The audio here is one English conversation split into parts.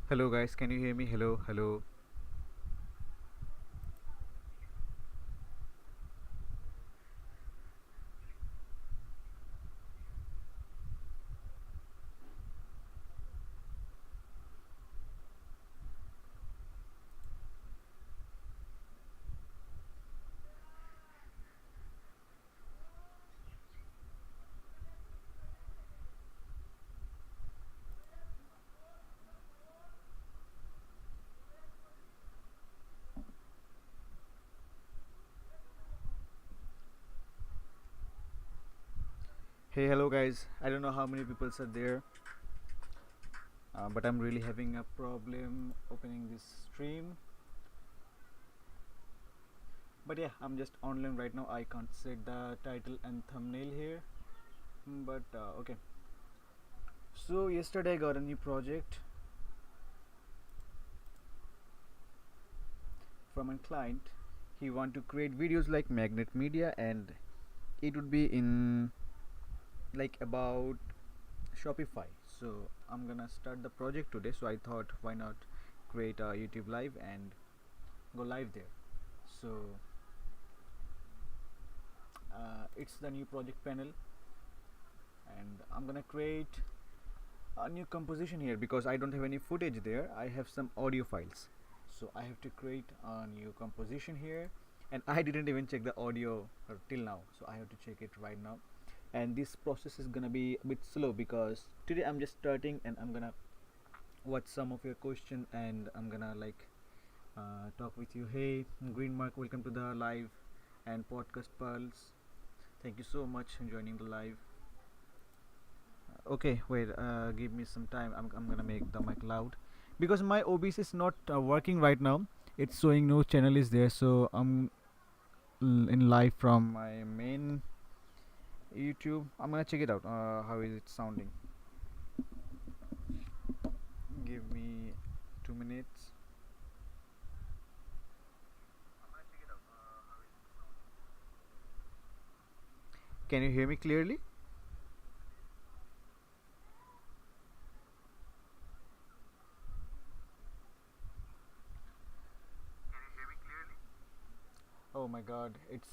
Hello guys, can you hear me? Hello, hello. Hey, hello guys. I don't know how many people are there, but I'm really having a problem opening this stream. But yeah, I'm just online right now. I can't set the title and thumbnail here. But okay. So yesterday I got a new project from a client. He want to create videos like magnet media, and it would be in like about Shopify. So I'm gonna start the project today. So I thought, why not create a YouTube live and go live there. So it's the new project panel, and I'm gonna create a new composition here because I don't have any footage there. I have some audio files, so I have to create a new composition here, and I didn't even check the audio till now, so I have to check it right now. And this process is gonna be a bit slow because today I'm just starting, and I'm gonna watch some of your question, and I'm gonna talk with you. Hey, Green Mark, welcome to the live and podcast Pearls. Thank you so much for joining the live. Okay, wait, give me some time. I'm gonna make the mic loud because my OBS is not working right now. It's showing no channel is there, so I'm in live from my main YouTube. I'm gonna check it out. How is it sounding? Give me 2 minutes. Can you hear me clearly? Oh my god, it's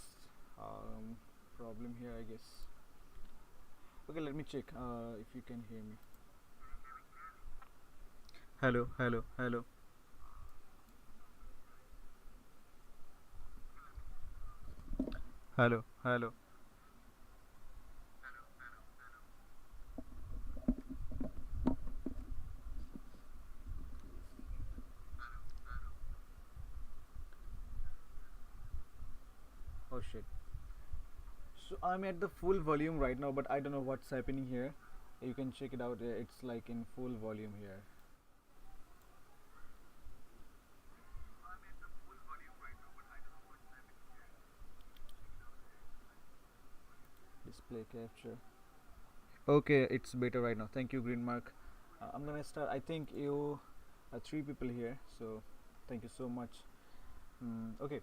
problem here, I guess. Okay, let me check if you can hear me. Hello, hello, hello. Hello, hello. Oh shit. So I'm at the full volume right now, but I don't know what's happening here. You can check it out. It's like in full volume here. Display capture. Okay, it's better right now. Thank you, Green Mark. I'm gonna start. I think you are three people here, so thank you so much. Okay,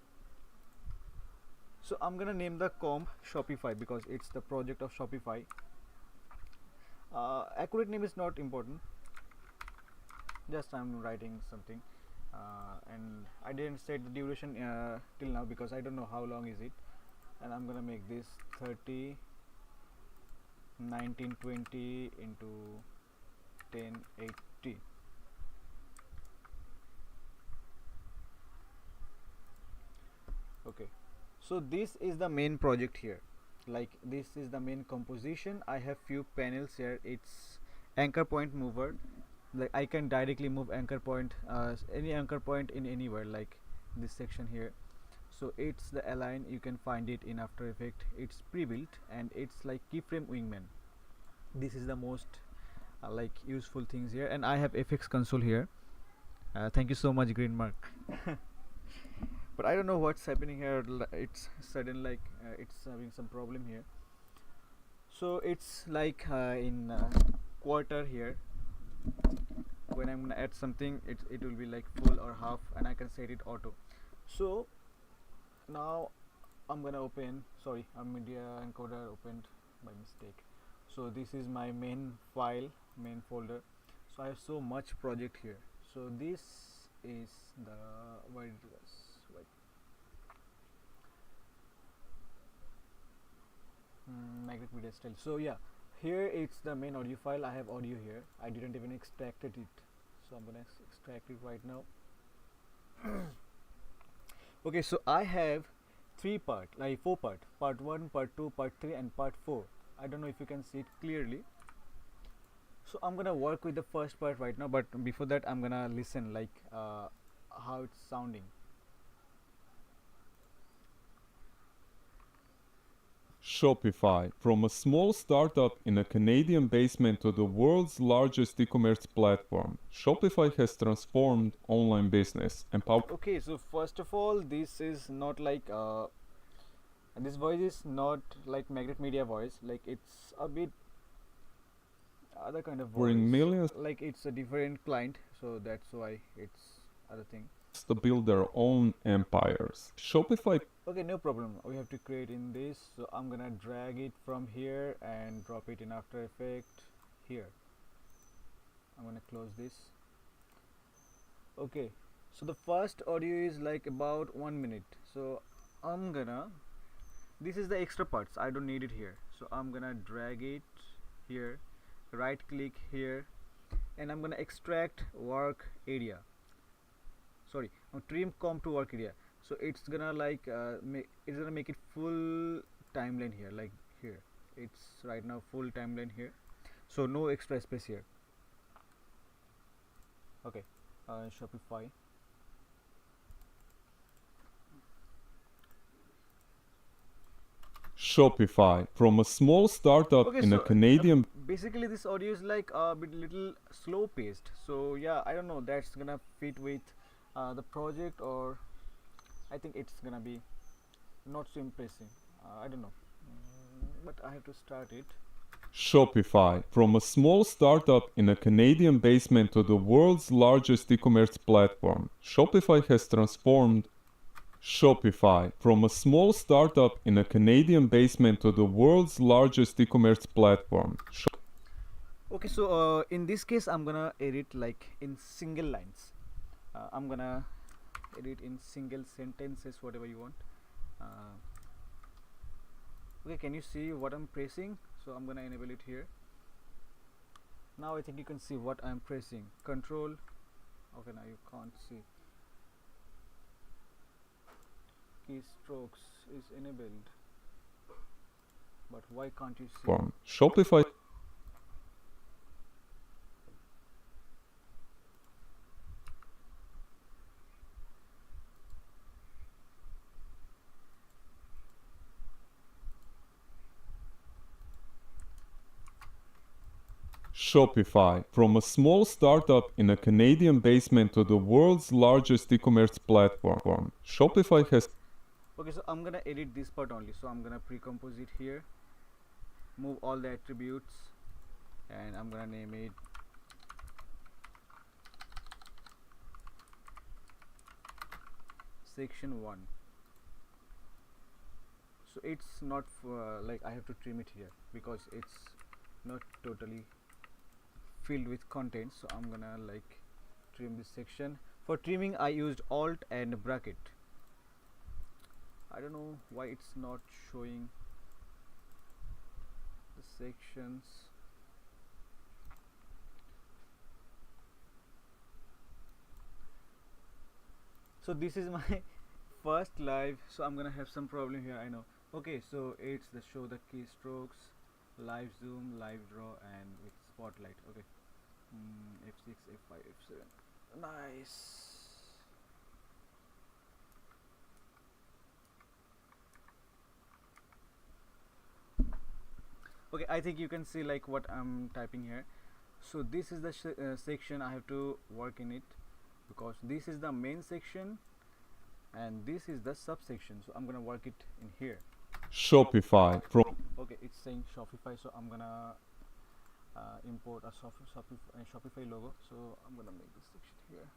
so I'm gonna name the comp Shopify because it's the project of Shopify. Accurate name is not important. Just I'm writing something, and I didn't set the duration till now because I don't know how long is it. And I'm gonna make this 30 1920 into 1080. Okay, so this is the main project here. Like, this is the main composition. I have few panels here. It's anchor point mover. Like, I can directly move anchor point, any anchor point in anywhere, like this section here. So it's the align. You can find it in After Effects. It's pre-built, and it's like keyframe wingman. This is the most like useful things here, and I have FX console here. Thank you so much, Green Mark. But I don't know what's happening here. It's sudden, like it's having some problem here. So it's like in quarter here. When I'm gonna add something, it will be like full or half, and I can set it auto. So now I'm gonna open. Sorry, a media encoder opened by mistake. So this is my main file, main folder. So I have so much project here. So this is the where it was wait, magnetic media style. So yeah, here it's the main audio file. I have audio here. I didn't even extracted it, so I'm gonna extract it right now. Okay, so I have four part 1, part 2, part 3, and part 4. I don't know if you can see it clearly. So I'm gonna work with the first part right now, but before that I'm gonna listen like how it's sounding. Shopify, from a small startup in a Canadian basement to the world's largest e-commerce platform, Shopify has transformed online business, empowering. Okay, so first of all, this is not like this voice is not like magnet media voice, like it's a bit other kind of voice, Millions like it's a different client, so that's why it's other thing. to build their own empires. Shopify Okay, no problem, we have to create in this, so I'm gonna drag it from here and drop it in After Effects here. I'm gonna close this. Okay, so the first audio is like about 1 minute, so I'm gonna, this is the extra parts, I don't need it here, so I'm gonna drag it here, right click here, and I'm gonna extract work area, sorry, trim comp to work area. So it's gonna like it's gonna make it full timeline here, like here it's right now full timeline here, so no extra space here. Okay, Shopify. Shopify, from a small startup Okay, in a so Canadian basically this audio is like a bit little slow paced, so yeah, I don't know that's gonna fit with the project, or I think it's gonna be not so impressive, I don't know. But I have to start it. Shopify, from a small startup in a Canadian basement to the world's largest e-commerce platform, Shopify has transformed. Shopify, from a small startup in a Canadian basement to the world's largest e-commerce platform. Okay, so in this case I'm gonna edit like in single lines, I'm gonna edit in single sentences, whatever you want. uh, okay, can you see what I'm pressing? So I'm gonna enable it here. Now I think you can see what I'm pressing. Control. Okay, now you can't see. Keystrokes is enabled, but why can't you see? Shopify. Shopify, from a small startup in a Canadian basement to the world's largest e-commerce platform. Shopify has. Okay, so I'm gonna edit this part only, so I'm gonna pre-compose it here, move all the attributes, and I'm gonna name it section 1. So it's not like I have to trim it here because it's not totally filled with content, so I'm gonna like trim this section. For trimming I used alt and bracket. I don't know why it's not showing the sections. So this is my first live, so I'm gonna have some problem here, I know. Okay, so it's the show the keystrokes, live zoom, live draw, and with spotlight. Okay, F6, F5, F7. Nice. Okay, I think you can see like what I'm typing here. So this is the section I have to work in it, because this is the main section and this is the subsection, so I'm gonna work it in here. Shopify, from. Okay, it's saying Shopify, so I'm gonna import a Shopify logo, so I'm gonna make this section here.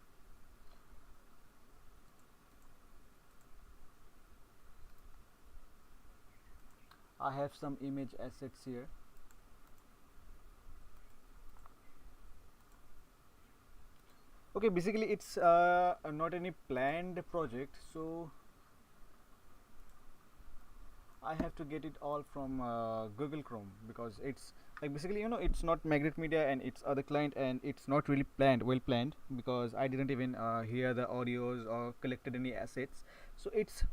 I have some image assets here. Okay, basically it's not any planned project, so I have to get it all from Google Chrome, because it's like basically, it's not Magnet Media and it's other client, and it's not really well planned, because I didn't even hear the audios or collected any assets. So it's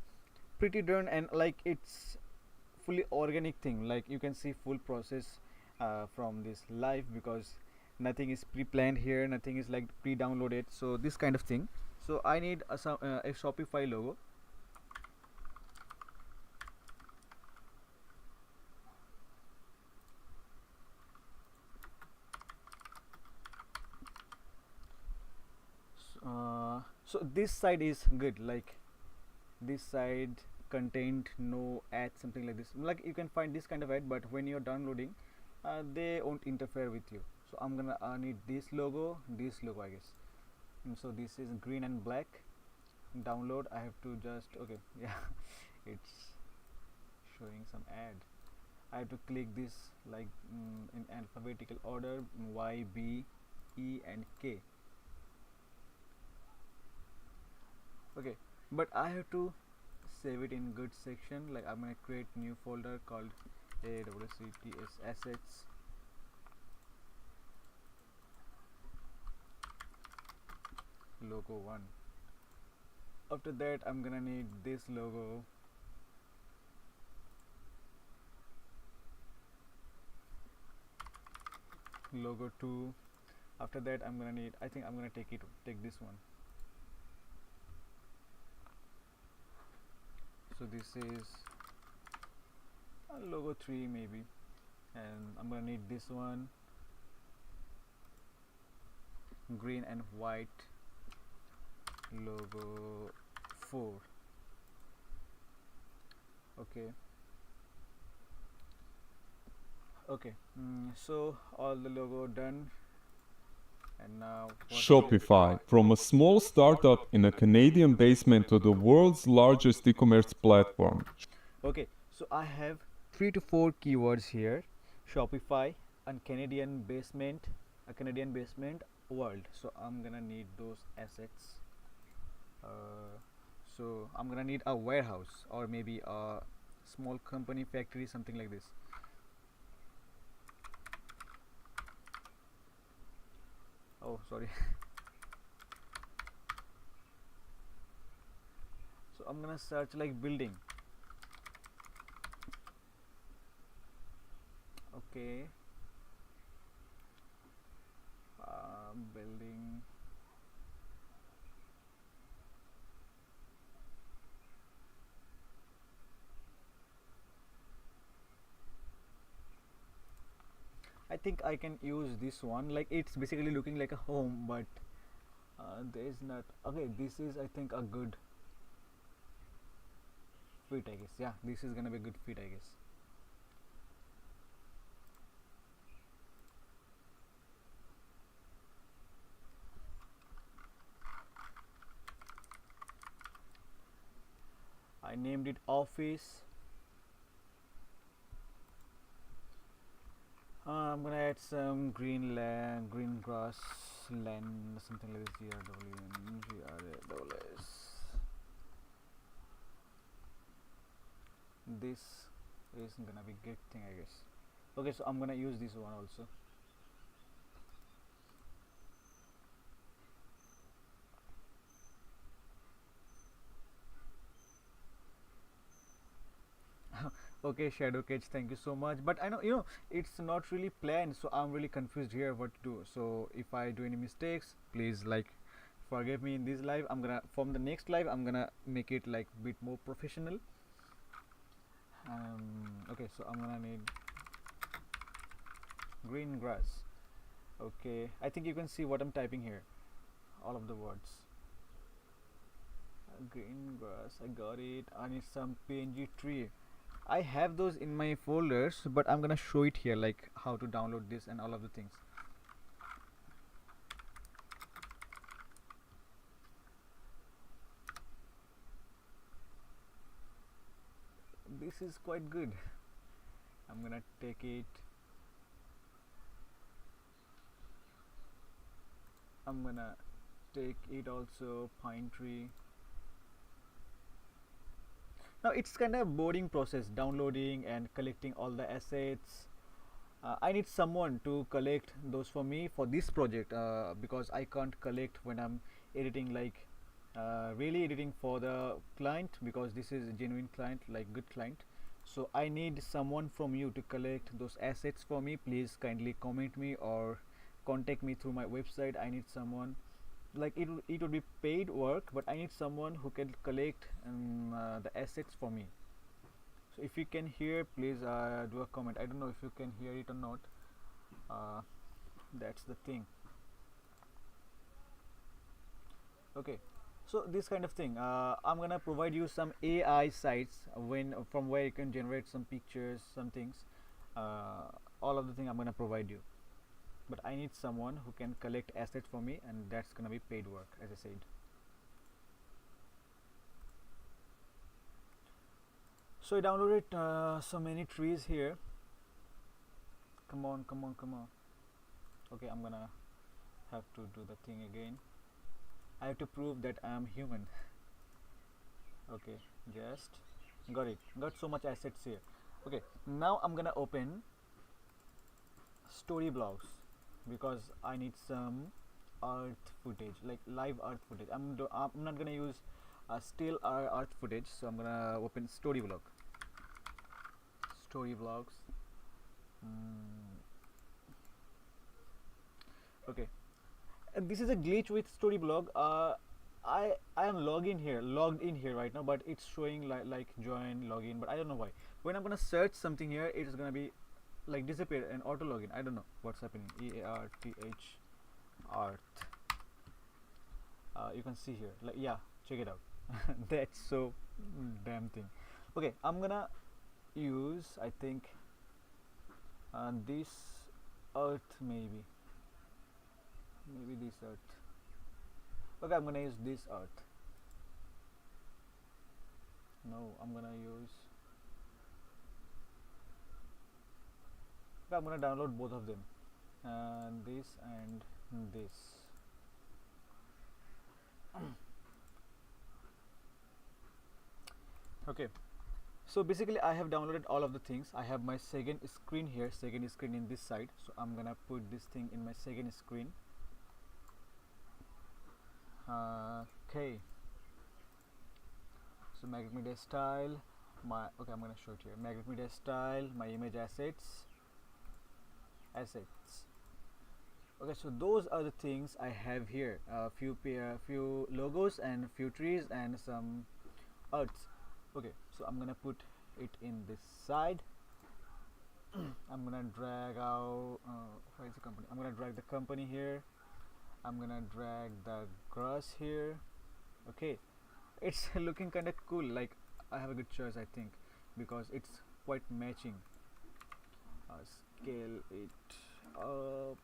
pretty darn, and like it's fully organic thing, like you can see full process from this live, because nothing is pre-planned here, nothing is like pre-downloaded, so this kind of thing. So I need a Shopify logo. So this side is good, like this side contained no ad, something like this, like you can find this kind of ad, but when you're downloading, they won't interfere with you. So I'm gonna need this logo I guess. So this is green and black. Download, I have to just, okay, yeah, it's showing some ad. I have to click this, like, in alphabetical order, Y, B, E and K. Okay, but I have to save it in good section, like I'm gonna create new folder called AWCTS assets. Logo 1. After that I'm gonna need this logo. Logo 2. After that I'm gonna need, I think I'm gonna take this one. So this is logo 3 maybe, and I'm gonna need this one, green and white, logo 4. Okay, so all the logo done, and now Shopify, from a small startup in a Canadian basement to the world's largest e-commerce platform. Okay, so I have 3 to 4 keywords here. Shopify and a Canadian basement world. So I'm gonna need those assets. uh, so I'm gonna need a warehouse, or maybe a small company, factory, something like this. Oh, sorry. So I'm gonna search like building. Okay, building. I think I can use this one, like it's basically looking like a home, but there is not. Okay, this is, I think, a good fit, I guess. Yeah, this is gonna be a good fit, I guess. I named it office. I'm gonna add some green land, green grass land, something like this. GRASS. This is gonna be good thing, I guess. Okay, so I'm gonna use this one also. Okay, Shadow Cage, thank you so much. But I know, it's not really planned, so I'm really confused here what to do. So if I do any mistakes, please, like, forgive me in this live. I'm gonna, from the next live, I'm gonna make it like bit more professional. Okay, so I'm gonna need green grass. Okay, I think you can see what I'm typing here, all of the words. Green grass, I got it. I need some PNG tree. I have those in my folders, but I'm gonna show it here, like how to download this and all of the things. This is quite good. I'm gonna take it. I'm gonna take it also pine tree. Now it's kind of boarding process, downloading and collecting all the assets. I need someone to collect those for me for this project, because I can't collect when I'm editing, like really editing for the client, because this is a genuine client, like good client. So I need someone from you to collect those assets for me. Please kindly comment me or contact me through my website. I need someone, like it would be paid work, but I need someone who can collect the assets for me. So if you can hear, please do a comment. I don't know if you can hear it or not. uh, that's the thing. Okay, so this kind of thing, I'm gonna provide you some AI sites when from where you can generate some pictures, some things. All of the thing I'm gonna provide you, but I need someone who can collect assets for me, and that's gonna be paid work, as I said. So I downloaded so many trees here. Come on, come on, come on. Okay, I'm gonna have to do the thing again. I have to prove that I am human. Okay, just got it. Got so much assets here. Okay, now I'm gonna open story blogs, because I need some earth footage, like live earth footage. I'm not gonna use still earth footage, so I'm gonna open story blog. Story blogs. Okay, and this is a glitch with storyblog. I am logged in here right now, but it's showing like join login, but I don't know why. When I'm gonna search something here, it's gonna be like disappear and auto login. I don't know what's happening. EARTH art. You can see here, like, yeah, check it out. That's so damn thing. Okay, I'm gonna use, I think, this earth, maybe this earth. Okay, I'm gonna use this earth. No, I'm gonna use, okay, I'm gonna download both of them, this and this. Okay, so basically I have downloaded all of the things. I have my second screen here, second screen in this side, so I'm gonna put this thing in my second screen. Okay, so magnet media style, my, okay, I'm gonna show it here. Magnet media style, my image assets. Okay, so those are the things I have here. Few logos and few trees and some earths. Okay, so I'm gonna put it in this side. I'm gonna drag out, where is the company? I'm gonna drag the company here. I'm gonna drag the grass here. Okay, it's looking kind of cool. Like, I have a good choice, I think, because it's quite matching. Scale it up.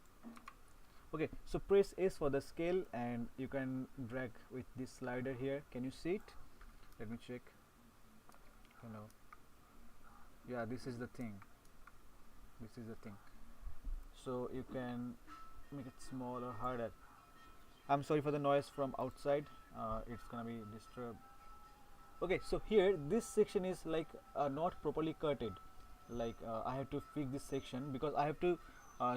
Okay, so press S for the scale, and you can drag with this slider here. Can you see it? Let me check. Hello. Yeah, this is the thing. So you can make it small or harder. I'm sorry for the noise from outside. It's gonna be disturbed. Okay, so here this section is like not properly cutted. Like, I have to fix this section because I have to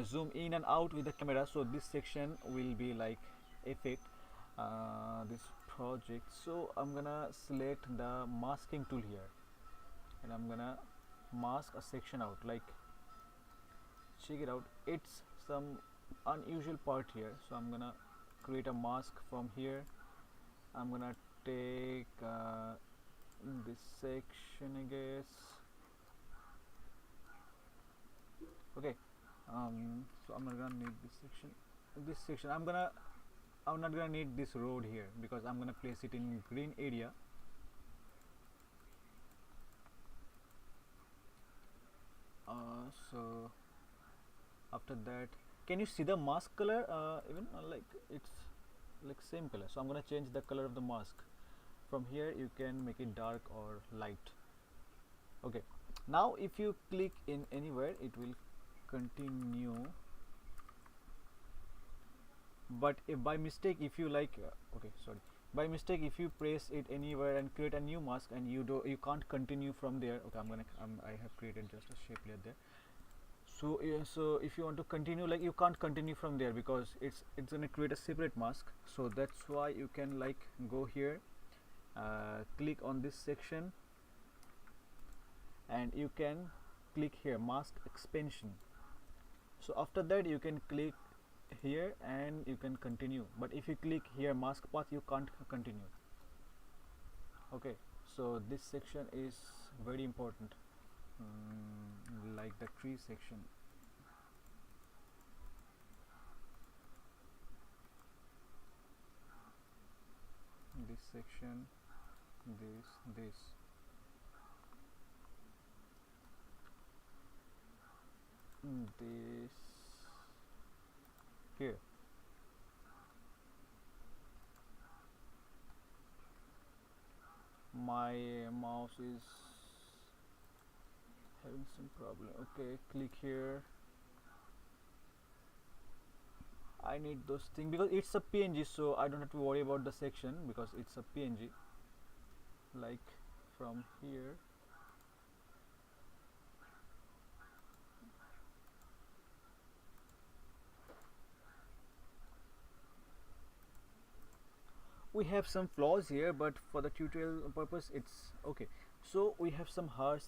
zoom in and out with the camera, so this section will be like effect, this project. So I'm gonna select the masking tool here, and I'm gonna mask a section out. Like, check it out, it's some unusual part here, so I'm gonna create a mask from here. I'm gonna take this section, I guess. Okay, so I'm not gonna need this section. I'm not gonna need this road here, because I'm gonna place it in green area. So after that, can you see the mask color? Even like it's like same color, so I'm gonna change the color of the mask. From here you can make it dark or light. Okay, now if you click in anywhere, it will continue. But if by mistake, if you like okay, sorry, by mistake if you press it anywhere and create a new mask and you can't continue from there. Okay, I have created just a shape layer there. So so if you want to continue, like, you can't continue from there because it's gonna create a separate mask. So that's why you can like go here, click on this section, and you can click here mask expansion. So after that you can click here and you can continue, but if you click here mask path you can't continue. Okay, so this section is very important, like the tree section. This section, this this here. My mouse is having some problem. Okay, click here. I need those things because it's a PNG, so I don't have to worry about the section because it's a PNG. Like from here, we have some flaws here, but for the tutorial purpose it's okay. So we have some harsh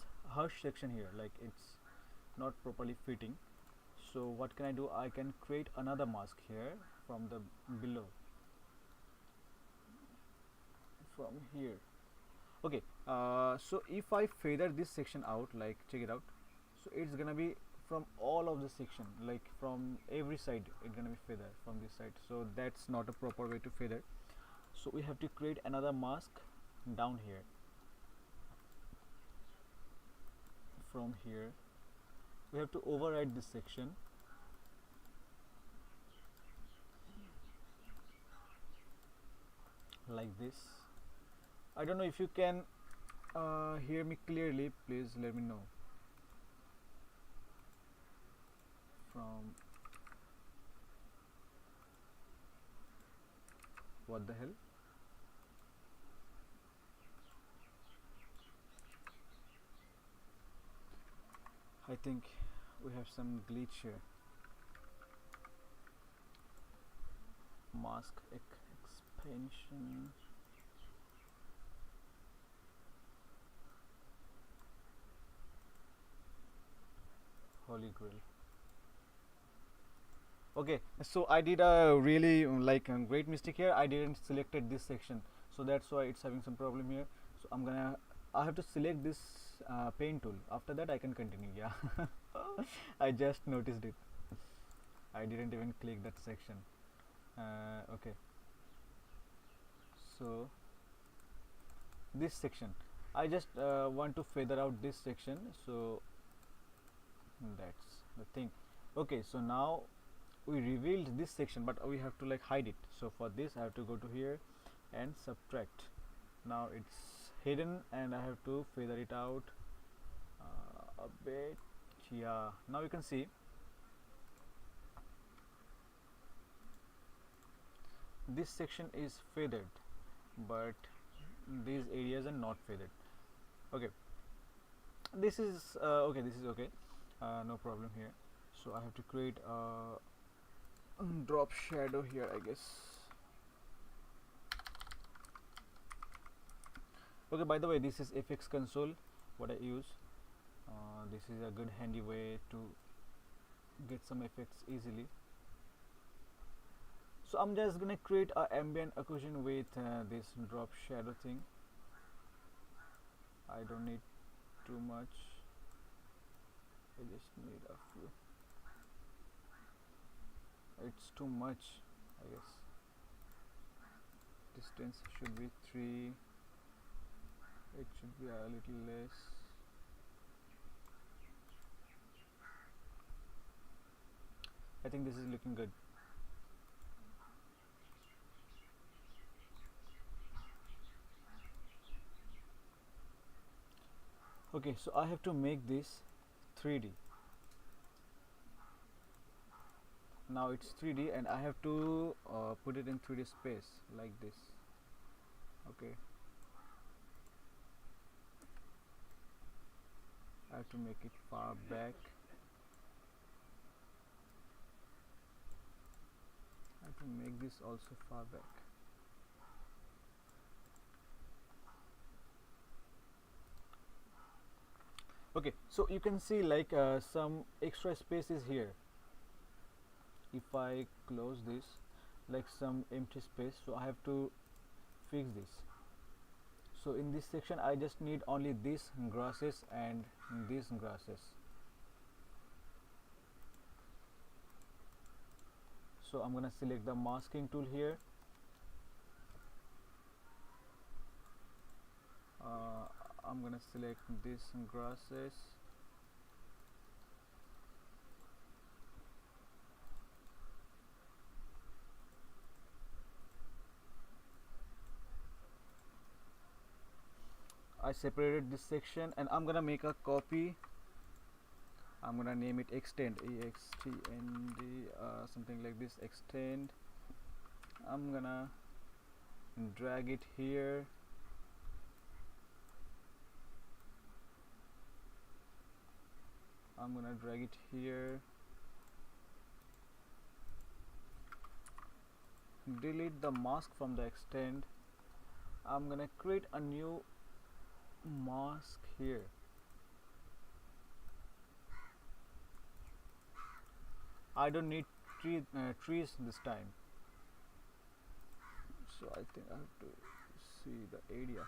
section here, like it's not properly fitting. So what can I do? I can create another mask here from the below, from here. Okay, so if I feather this section out, like check it out, so it's gonna be from all of the section, like from every side it's gonna be feather from this side. So that's not a proper way to feather. So we have to create another mask down here. From here we have to override this section like this. I don't know if you can hear me clearly, please let me know. From what the hell? I think we have some glitch here. Mask expansion. Holy grail. Okay, so I did a really like a great mistake here. I didn't selected this section, so that's why it's having some problem here. So I have to select this paint tool. After that I can continue. Yeah. I just noticed it. I didn't even click that section. Okay, so this section I just want to feather out this section, so that's the thing. Okay, so now we revealed this section, but we have to like hide it. So for this I have to go to here and subtract. Now it's hidden and I have to feather it out a bit. Yeah, now you can see this section is feathered, but these areas are not feathered. Okay, this is okay, this is okay, no problem here. So I have to create a drop shadow here, I guess. Okay, by the way, this is FX console what I use. This is a good handy way to get some effects easily. So I'm just gonna create a ambient occlusion with this drop shadow thing. I don't need too much, I just need a few. It's too much, I guess. Distance should be 3, it should be a little less. I think this is looking good. Okay, so I have to make this 3D. now it's 3D and I have to put it in 3D space like this. Okay, I have to make it far back. I have to make this also far back. Okay, so you can see like some extra space is here. If I close this, like some empty space, so I have to fix this. So in this section I just need only these grasses and these grasses. So I'm gonna select the masking tool here. I'm gonna select these grasses. I separated this section and I'm gonna make a copy. I'm gonna name it extend, extnd, something like this, extend. I'm gonna drag it here. I'm gonna drag it here. Delete the mask from the extend. I'm gonna create a new mask here. I don't need trees this time, so I think I have to see the area.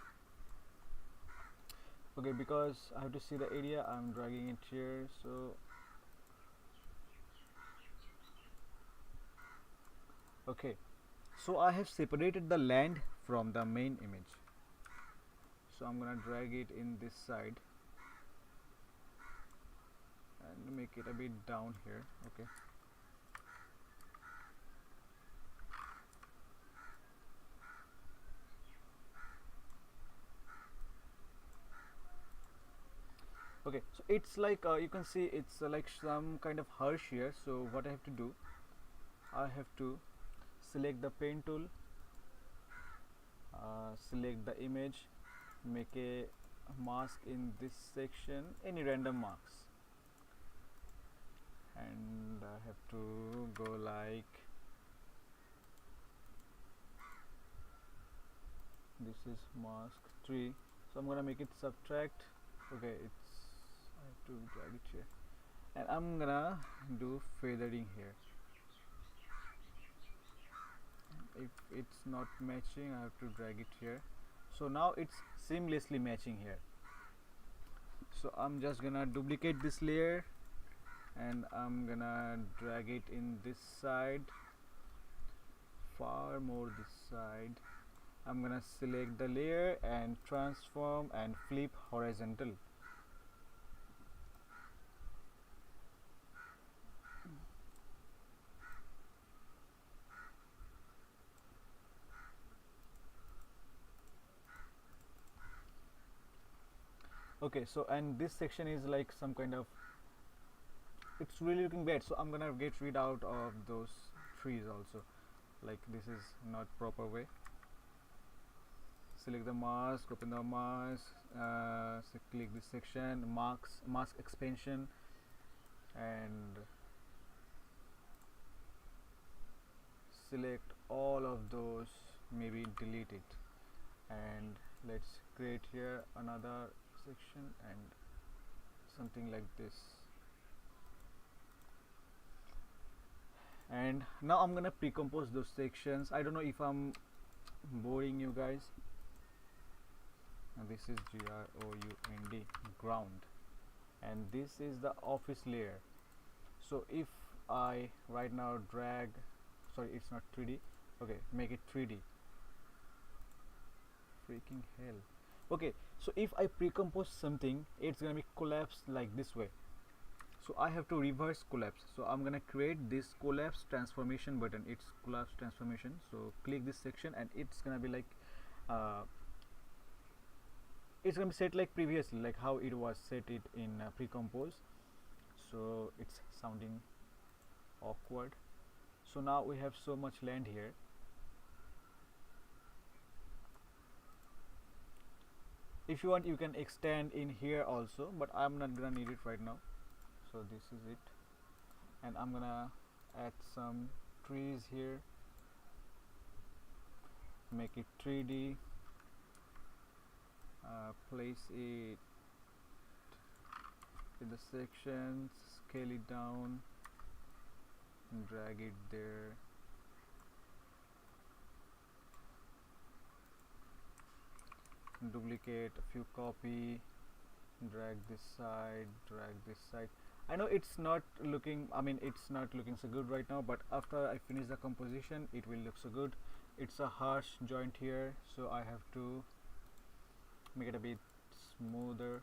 Okay, because I have to see the area, I'm dragging it here. So okay, so I have separated the land from the main image, so I'm gonna drag it in this side and make it a bit down here. Okay, okay, so it's like you can see it's like some kind of harsh here. So what I have to do, I have to select the pen tool, select the image, make a mask in this section, any random marks, and I have to go like this is mask 3, so I'm gonna make it subtract. Okay, it's I have to drag it here and I'm gonna do feathering here. If it's not matching, I have to drag it here. So now it's seamlessly matching here. So I'm just gonna duplicate this layer and I'm gonna drag it in this side, far more this side. I'm gonna select the layer and transform and flip horizontal. Okay, so and this section is like some kind of, it's really looking bad, so I'm gonna get rid out of those trees also. Like this is not proper way. Select the mask, open the mask, so click this section, mask expansion, and select all of those, maybe delete it, and let's create here another section and something like this. And now I'm gonna pre-compose those sections. I don't know if I'm boring you guys. Now this is ground, ground, and this is the office layer. So if I right now drag, sorry, it's not 3D. Okay, make it 3D. Freaking hell. Okay, so if I pre-compose something, it's gonna be collapsed like this way. So I have to reverse collapse. So I'm gonna create this collapse transformation button. It's collapse transformation. So click this section and it's gonna be like it's gonna be set like previously, like how it was set it in pre-compose. So it's sounding awkward. So now we have so much land here. If you want, you can extend in here also, but I'm not gonna need it right now. So this is it, and I'm gonna add some trees here, make it 3D, place it in the sections, scale it down, and drag it there. Duplicate a few, copy, drag this side, drag this side. I know it's not looking, it's not looking so good right now, but after I finish the composition it will look so good. It's a harsh joint here, so I have to make it a bit smoother.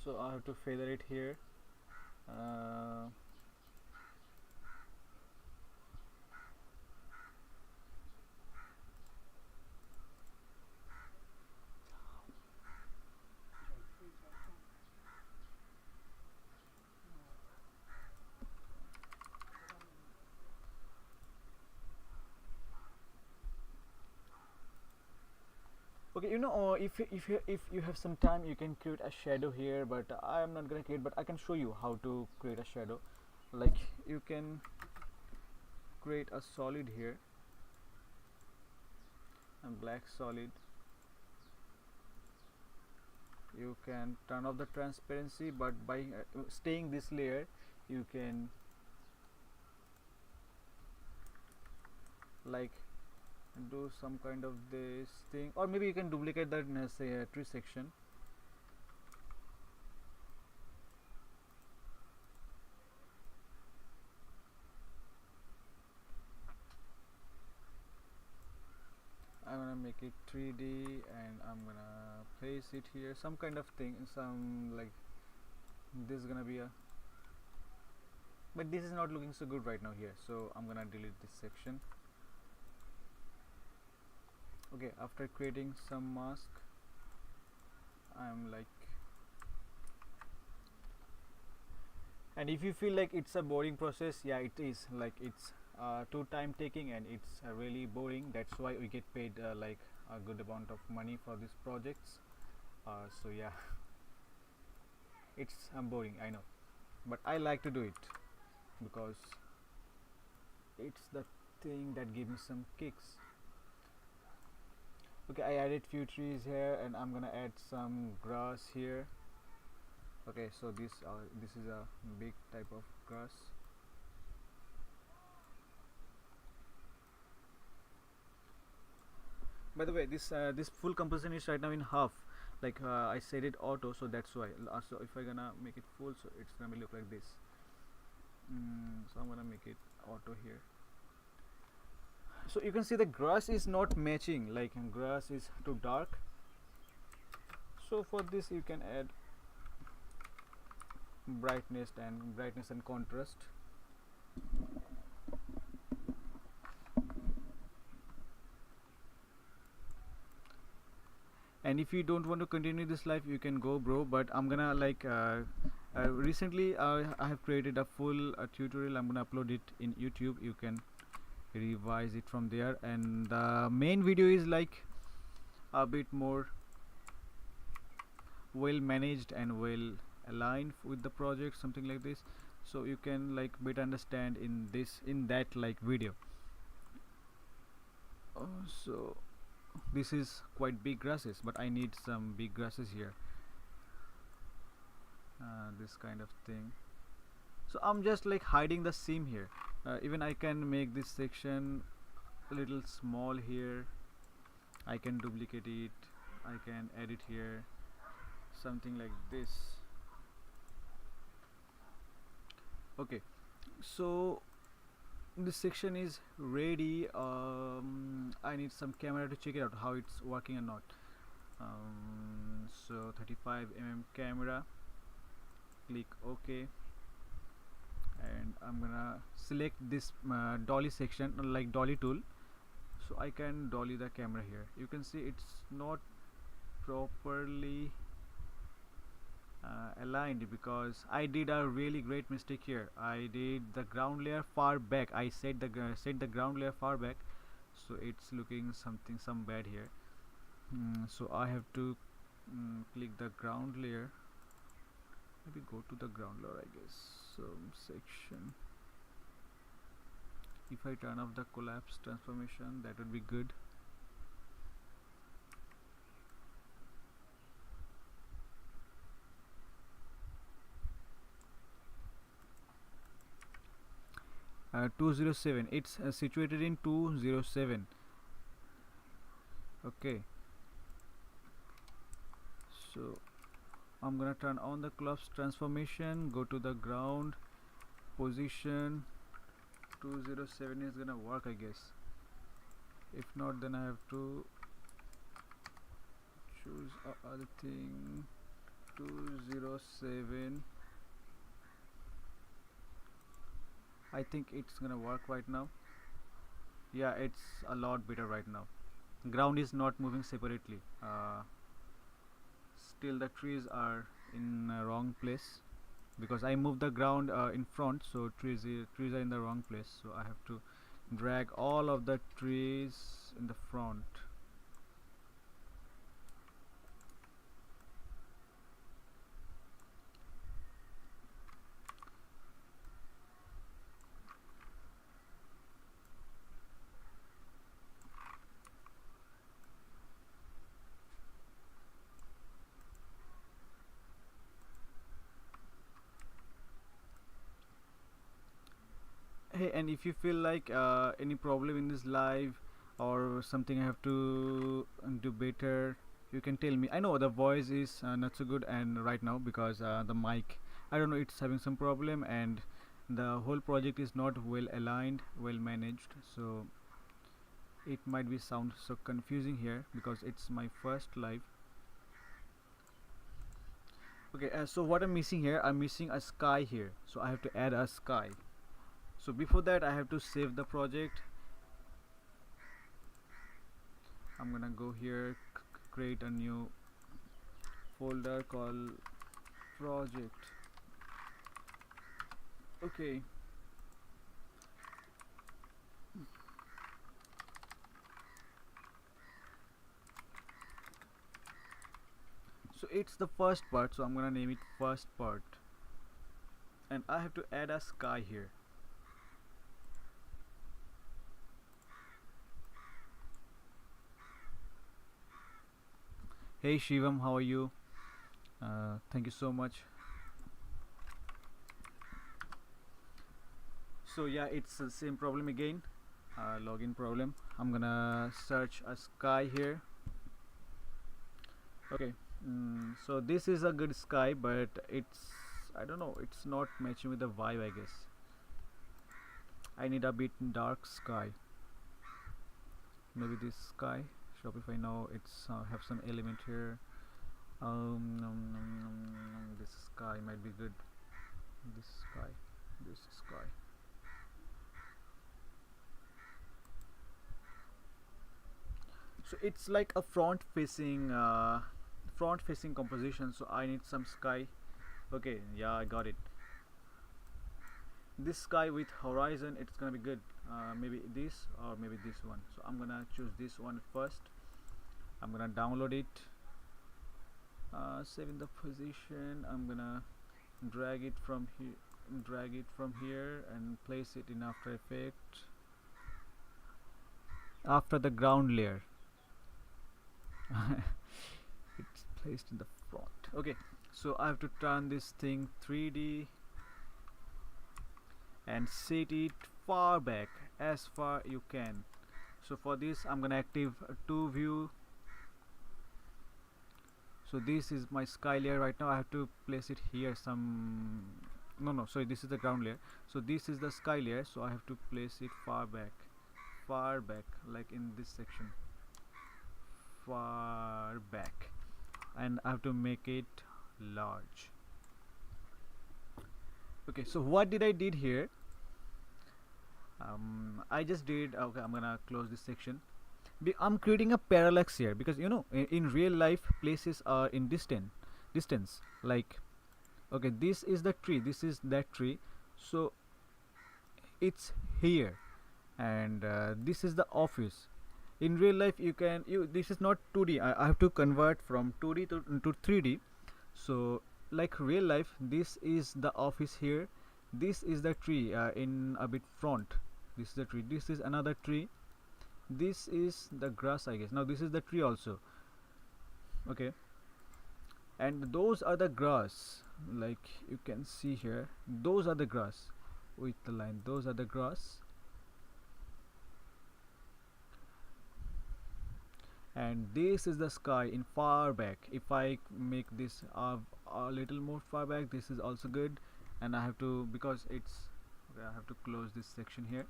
So I have to feather it here. Okay, if you have some time, you can create a shadow here, but I am not gonna create, but I can show you how to create a shadow. Like, you can create a solid here, a black solid. You can turn off the transparency, but by staying this layer you can like do some kind of this thing, or maybe you can duplicate that in say a tree section. I'm gonna make it 3D and I'm gonna place it here, some kind of thing, some like this is gonna be a, but this is not looking so good right now here, so I'm gonna delete this section. Okay, after creating some mask, I'm like, and if you feel like it's a boring process, yeah, it is, like it's too time taking and it's really boring. That's why we get paid like a good amount of money for these projects. So yeah, it's boring, I know, but I like to do it because it's the thing that gives me some kicks. Okay, I added few trees here and I'm gonna add some grass here. Okay, so this is a big type of grass. By the way, this full composition is right now in half, like I set it auto, so that's why. So if I gonna make it full, so it's gonna look like this. So I'm gonna make it auto here. So you can see the grass is not matching, like grass is too dark. So for this you can add brightness and contrast. And if you don't want to continue this life, you can go, bro, but I'm gonna like recently I have created a full tutorial. I'm gonna upload it in YouTube. You can revise it from there, and the main video is like a bit more well managed and well aligned with the project, something like this, so you can like better understand in that like video. So this is quite big grasses, but I need some big grasses here, this kind of thing. So I'm just like hiding the seam here. Even I can make this section a little small here. I can duplicate it, I can edit here, something like this. Okay, so this section is ready. I need some camera to check it out how it's working or not. So 35mm camera, click OK, and I'm gonna select this dolly section, like dolly tool, so I can dolly the camera here. You can see it's not properly aligned because I did a really great mistake here. I did the ground layer far back. I set the ground layer far back, so it's looking some bad here. So I have to click the ground layer. Maybe go to the ground layer, I guess. Some section. If I turn off the collapse transformation, that would be good. Uh, 207. It's situated in 207. Okay. So I'm gonna turn on the collapse transformation. Go to the ground position. 207 is gonna work, I guess. If not, then I have to choose other thing. 207. I think it's gonna work right now. Yeah, it's a lot better right now. Ground is not moving separately. Still the trees are in wrong place because I moved the ground in front, so trees are in the wrong place, so I have to drag all of the trees in the front. Hey, and if you feel like any problem in this live or something I have to do better, you can tell me. I know the voice is not so good and right now because the mic, I don't know, it's having some problem, and the whole project is not well aligned, well managed, so it might be sound so confusing here because it's my first live. Okay, so what I'm missing here, I'm missing a sky here, so I have to add a sky. So before that I have to save the project. I'm gonna go here, create a new folder called project. Okay, so it's the first part, so I'm gonna name it first part, and I have to add a sky here. Hey Shivam, how are you? Thank you so much. So yeah, it's the same problem again, login problem. I'm gonna search a sky here. Okay, so this is a good sky, but it's, I don't know, it's not matching with the vibe, I guess. I need a bit dark sky. Maybe this sky. Shopify now it's have some element here. This sky might be good. This sky, this sky. So it's like a front facing composition, so I need some sky. Okay, yeah, I got it. This sky with horizon, it's gonna be good. Maybe this or maybe this one, so I'm gonna choose this one first. I'm gonna download it, save in the position. I'm gonna drag it from here and place it in After Effects after the ground layer. It's placed in the front. Okay, so I have to turn this thing 3D and set it far back, as far you can. So for this I'm gonna active two view. So this is my sky layer right now. I have to place it here some, no, sorry, this is the ground layer, so this is the sky layer, so I have to place it far back, like in this section, far back, and I have to make it large. Okay, so what did I did here? I just did, okay, I'm gonna close this section. I'm creating a parallax here because in real life places are in distance, like, okay, this is the tree, this is that tree, so it's here, and this is the office. In real life you this is not 2D. I have to convert from 2D to 3D. So like real life, this is the office here, this is the tree in a bit front, this is the tree, this is another tree, this is the grass, I guess. Now this is the tree also. Okay, and those are the grass, like you can see here, those are the grass with the line, those are the grass. And this is the sky in far back. If I make this a little more far back, this is also good. And I have to, because it's okay, I have to close this section here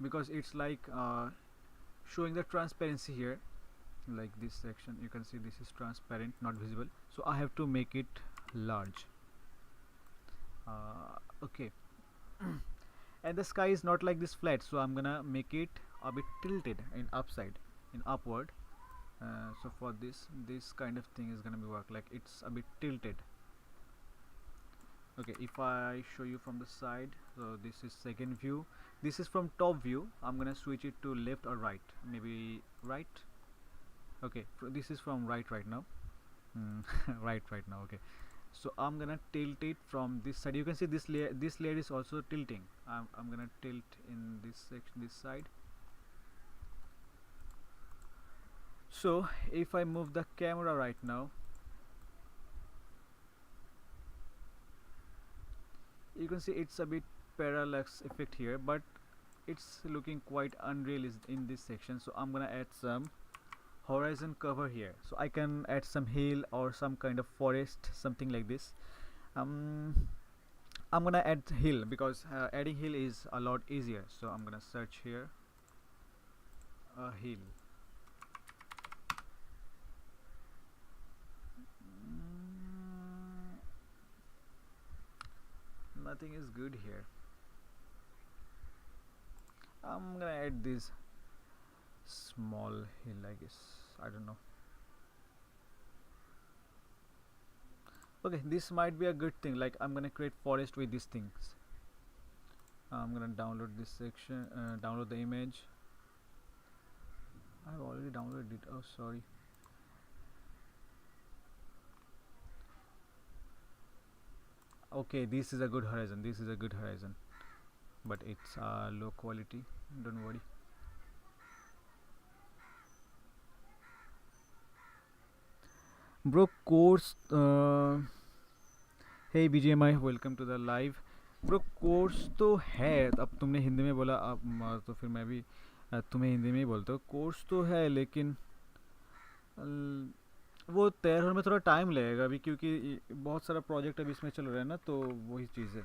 because it's like showing the transparency here. Like this section, you can see this is transparent, not visible, so I have to make it large. Okay. And the sky is not like this flat, so I'm gonna make it a bit tilted in upside, in upward. So for this kind of thing is gonna be work, like it's a bit tilted. Okay, if I show you from the side, so this is second view, this is from top view. I'm gonna switch it to left or right, maybe right. Okay, this is from right now. right now. Okay, so I'm gonna tilt it from this side. You can see this layer is also tilting. I'm gonna tilt in this section, this side. So if I move the camera right now, you can see it's a bit parallax effect here, but it's looking quite unrealistic in this section. So I'm gonna add some horizon cover here, so I can add some hill or some kind of forest, something like this. I'm gonna add hill because adding hill is a lot easier. So I'm gonna search here a hill. Nothing is good here. I'm gonna add this small hill, I guess. I don't know. Okay, this might be a good thing. Like I'm gonna create forest with these things. I'm gonna download this section, download the image. I've already downloaded it. Oh, sorry. Okay, this is a good horizon. This is a good horizon, but it's low quality. Don't worry. Bro, course. Hey BGMI, welcome to the live. Bro course तो है, अब तुमने हिंदी में बोला, अब तो फिर मैं भी तुम्हें हिंदी में ही बोलता हूँ. कोर्स तो है लेकिन वो तैयार होने में थोड़ा टाइम लगेगा अभी, क्योंकि बहुत सारा प्रोजेक्ट अभी इसमें चल रहा है ना, तो वही चीज़ है.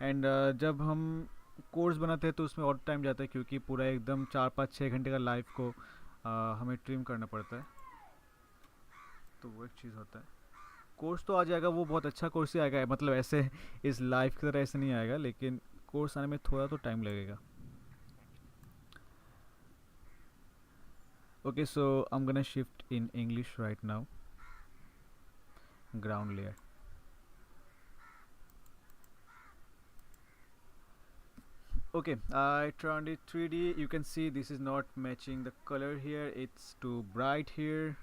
एंड जब हम कोर्स बनाते हैं तो उसमें और टाइम जाता है, क्योंकि पूरा एकदम 4 5 6 घंटे का लाइव को हमें ट्रिम करना पड़ता है, तो वो एक चीज़ होता है. कोर्स तो आ जाएगा, वो बहुत अच्छा कोर्स ही आएगा, मतलब ऐसे इस लाइव की तरह ऐसे नहीं आएगा, लेकिन कोर्स आने में थोड़ा तो टाइम लगेगा. Okay, so I'm gonna shift in English right now. Ground layer. Okay, I turned it 3D. You can see this is not matching the color here. It's too bright here.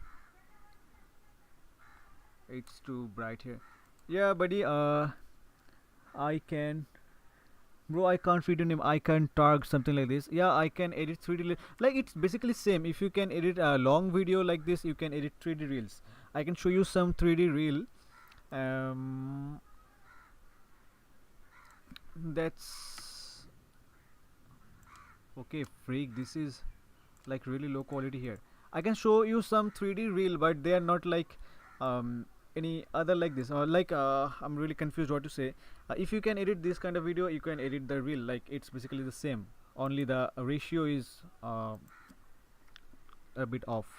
It's too bright here. Yeah, buddy. I can. Bro, I can't read your name. I can target something like this. Yeah, I can edit 3D. Like it's basically same. If you can edit a long video like this, you can edit 3D reels. I can show you some 3D reel. That's okay. Freak, this is like really low quality here. I can show you some 3D reel, but they are not like any other like this, or like I'm really confused what to say. If you can edit this kind of video, you can edit the reel, like it's basically the same, only the ratio is a bit off.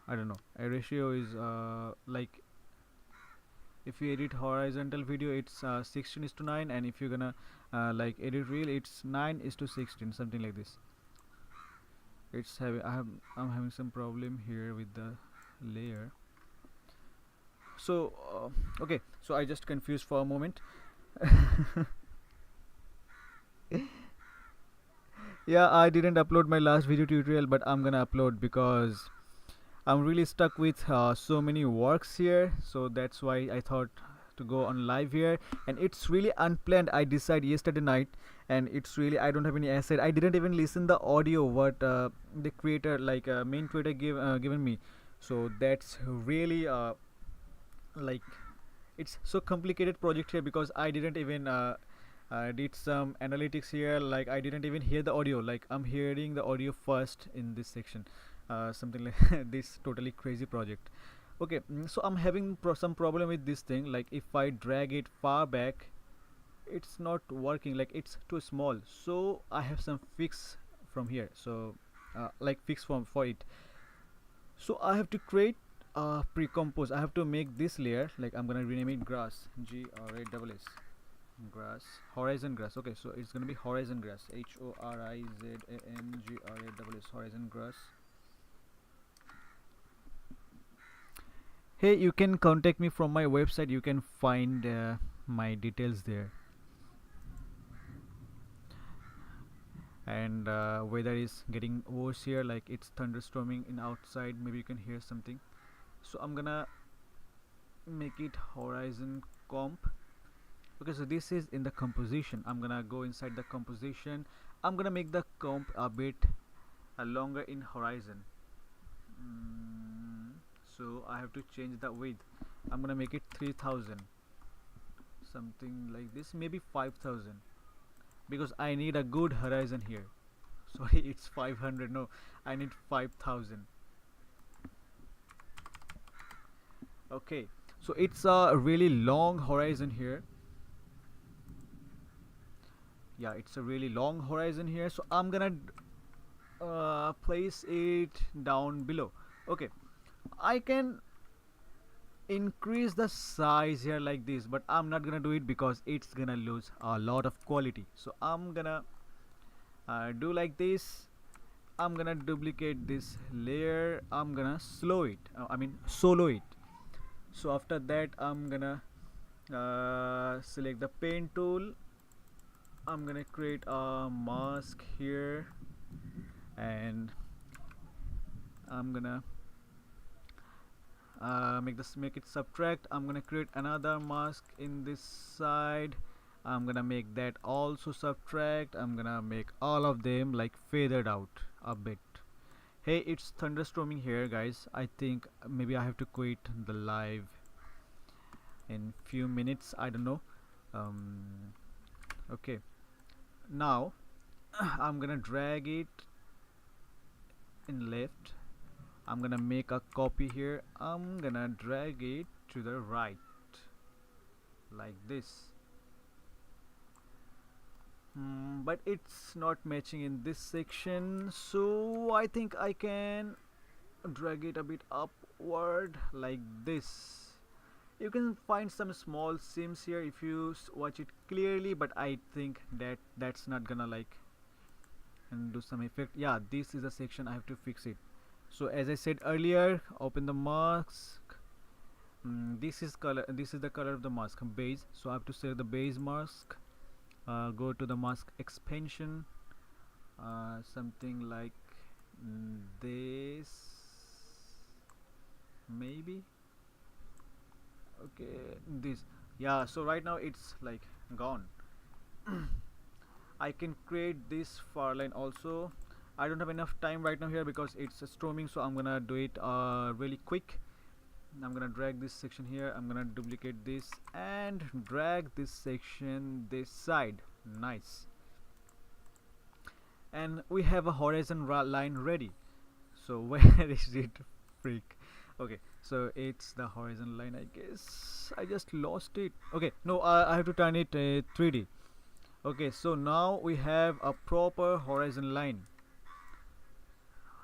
I don't know, a ratio is like If you edit horizontal video, it's 16 is to 9, and if you're gonna like edit reel, it's 9 is to 16, something like this. It's having I'm having some problem here with the layer. So okay, so I just confused for a moment. Yeah, I didn't upload my last video tutorial, but I'm gonna upload because I'm really stuck with so many works here, so that's why I thought to go on live here. And it's really unplanned. I decided yesterday night, and it's really I don't have any asset. I didn't even listen the audio what the creator, like main creator, given me. So that's really like it's so complicated project here because I didn't even did some analytics here. Like I didn't even hear the audio. Like I'm hearing the audio first in this section. Something like this totally crazy project. Okay, so I'm having some problem with this thing. Like if I drag it far back, it's not working. Like it's too small. So I have some fix from here. So like fix for it. So I have to create pre-compose. I have to make this layer, like I'm gonna rename it grass, GRASS, grass, horizon grass. Okay, so it's gonna be horizon grass, HORIZANGRASS, horizon grass. Hey, you can contact me from my website. You can find my details there. And weather is getting worse here, like it's thunderstorming in outside. Maybe you can hear something. So I'm gonna make it horizon comp. Okay, so this is in the composition. I'm gonna go inside the composition. I'm gonna make the comp a bit longer in horizon. So I have to change the width. I'm gonna make it 3000, something like this, maybe 5000, because I need a good horizon here. Sorry, it's 500. No, I need 5000. Okay, so it's a really long horizon here. Yeah, it's a really long horizon here, so I'm gonna place it down below. Okay, I can increase the size here like this, but I'm not gonna do it because it's gonna lose a lot of quality. So I'm gonna do like this. I'm gonna duplicate this layer. I'm gonna slow it, I mean solo it. So after that I'm gonna select the pen tool. I'm gonna create a mask here, and I'm gonna make it subtract. I'm gonna create another mask in this side. I'm gonna make that also subtract. I'm gonna make all of them like faded out a bit. Hey, it's thunderstorming here, guys. I think maybe I have to quit the live in few minutes. I don't know. Okay, now I'm gonna drag it in left. I'm gonna make a copy here. I'm gonna drag it to the right like this. But it's not matching in this section, so I think I can drag it a bit upward like this. You can find some small seams here if you watch it clearly, but I think that's not gonna like and do some effect. Yeah, this is a section I have to fix it. So as I said earlier, open the mask. This is color. This is the color of the mask, beige. So I have to select the beige mask. Go to the mask expansion. Something like this, maybe. Okay, this. Yeah. So right now it's like gone. I can create this far line also. I don't have enough time right now here because it's storming, so I'm gonna do it really quick. I'm gonna drag this section here. I'm gonna duplicate this and drag this section this side. Nice. And we have a horizon line ready. So where is it, freak? Okay, so it's the horizon line, I guess. I just lost it. Okay, no, I have to turn it 3D. Okay, so now we have a proper horizon line.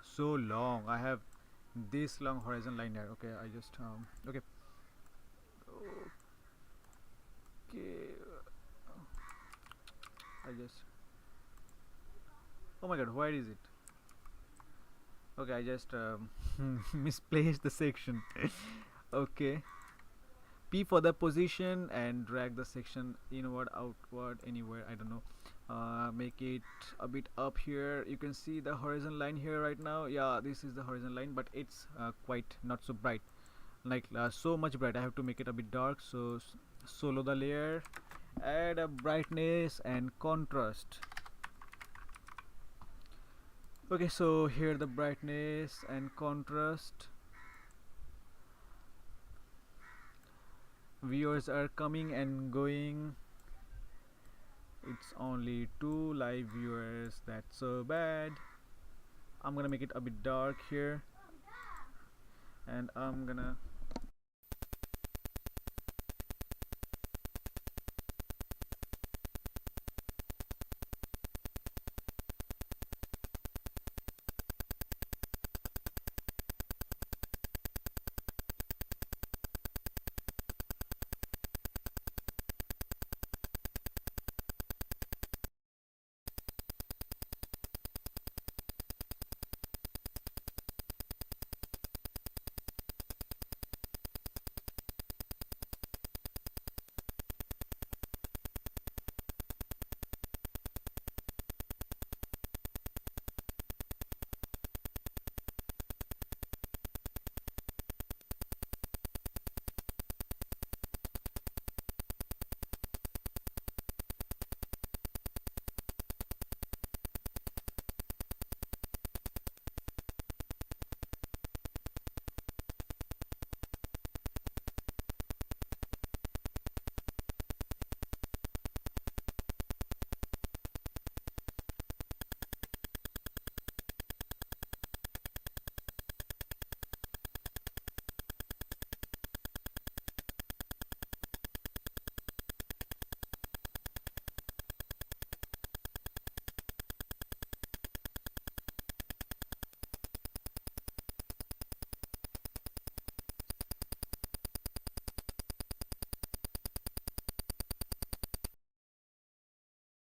So long. I have this long horizon line here. Okay, I just okay. I just, oh my god, where is it? Okay, I just misplaced the section. Okay, P for the position and drag the section inward, outward, anywhere, I don't know. Make it a bit up here. You can see the horizon line here right now. Yeah, this is the horizon line, but it's quite not so bright, like so much bright. I have to make it a bit dark. So solo the layer, add a brightness and contrast. Okay, so here the brightness and contrast. Viewers are coming and going. It's only 2 live viewers. That's so bad. I'm gonna make it a bit dark here, and I'm gonna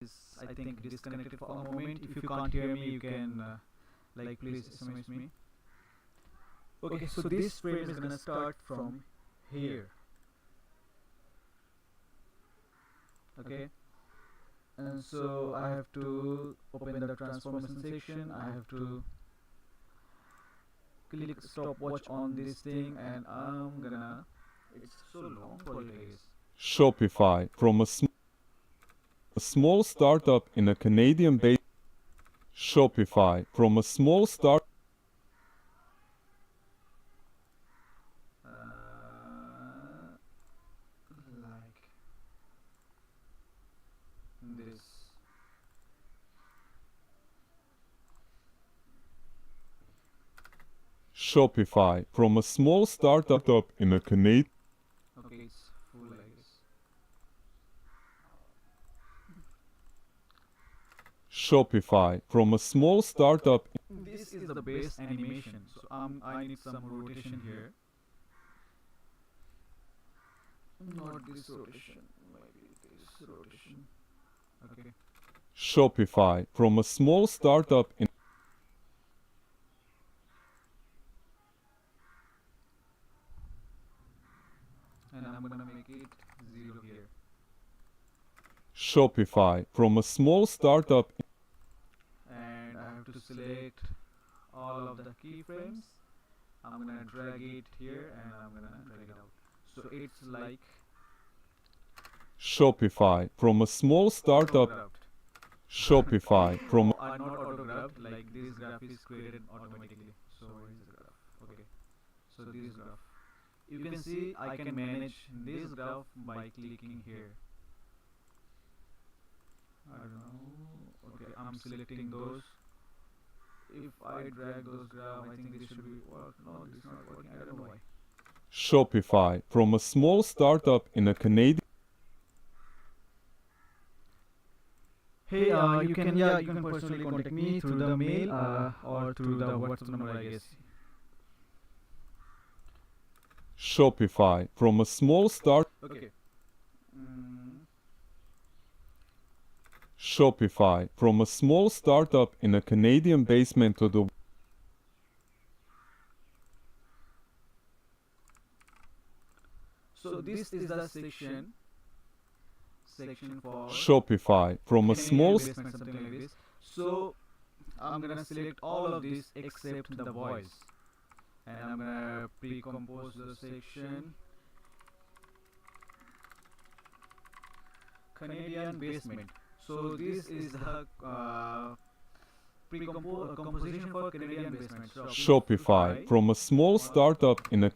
is, I think, disconnected for a moment. If you can't hear me, you can like please SMS me. Okay, so this frame is gonna start from here. Okay, and so I have to open the transformation section. I have to click stopwatch on this thing, and I'm gonna, it's so long for you guys. Shopify, from a small startup in a Canadian-based Shopify, from a small start. Like this. Shopify, from a small startup in a Canadian. Okay, it's full, I guess. Shopify, from a small startup. This is the base animation, so I need some rotation here. Not this rotation, maybe this rotation. Okay. Shopify, from a small startup in. And I'm gonna make it 0 here. Shopify, from a small startup. And I have to select all of the keyframes. I'm gonna drag it here and I'm gonna drag it out. So it's like Shopify, from a small startup. autographed. Shopify, from. Are not autographed, like this graph is created automatically. So where is the graph? Okay, so this graph, you can see I can manage this graph by clicking here. I don't know. Okay, I'm selecting those. If I drag those graph, I think this should be work. No, this is not working. I don't know why. Shopify, from a small startup in a Canadian. Hey, you can personally contact me through the mail or through the WhatsApp number, I guess. Shopify, from a small start. Okay. Shopify, from a small startup in a Canadian basement to the So this is the section for Shopify, from a Canadian small basement, something like this. So I'm gonna select all of this except the voice, and I'm gonna pre-compose the section Canadian basement. So this is the composition for Canadian basement. Shopify, from a small startup in a